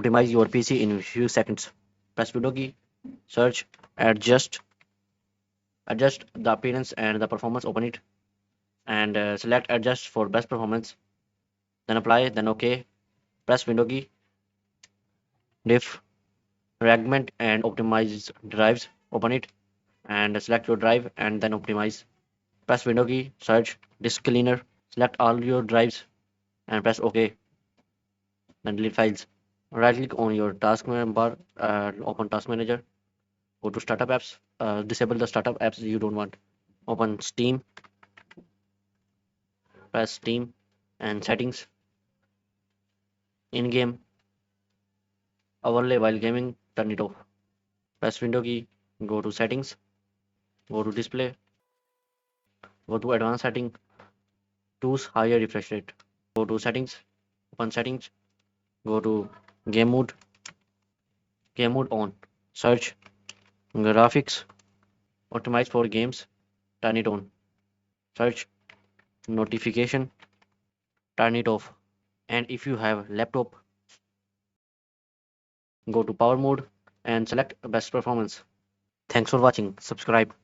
optimize your PC in a few seconds. Press window key, search, adjust the appearance and the performance, open it, and select adjust for best performance, then apply, then OK. Press window key, diff, fragment and optimize drives, open it, and select your drive and then optimize. Press window key, search, disk cleaner, select all your drives and press OK, then delete files. Right click on your task bar, open task manager, go to startup apps, disable the startup apps you don't want. Open Steam, press Steam and settings, in-game, overlay while gaming, turn it off. Press window key, go to settings, go to display, go to advanced setting, choose higher refresh rate. Go to settings, open settings, go to game mode on, search graphics, optimize for games, turn it on, search notification, turn it off. And if you have laptop, go to power mode and select best performance. Thanks for watching. Subscribe.